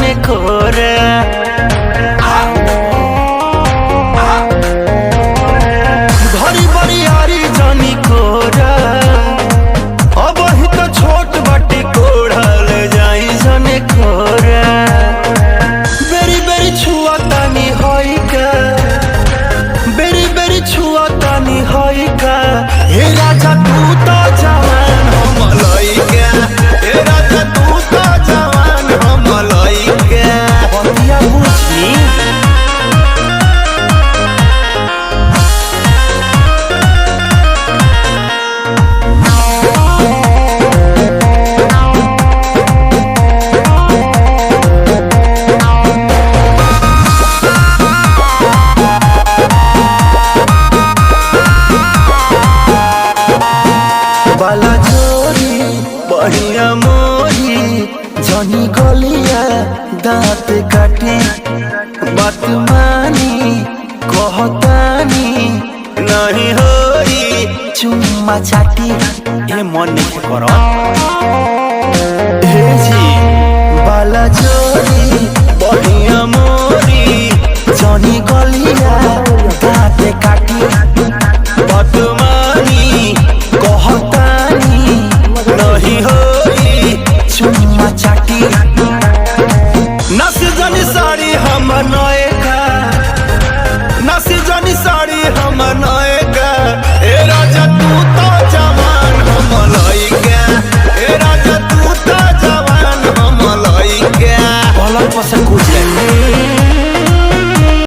जने खोरा घरी बरियारी जनी खोरा अब ही तो छोट बाटी कोढ़ल जाई जने खोरा बेरी बेरी छुआ तानी होई का बेरी बेरी छुआ तानी होई का हे राजा तू तो जवान हम लइका हे राजा तू तो जवान हम लइका बतिया बुझनी बाला जोरी बढ़िया मोरी जनी गलिया दांत काटे बात मानी कहतानी नहीं होई चुम्मा चाटी ए मन नहीं करत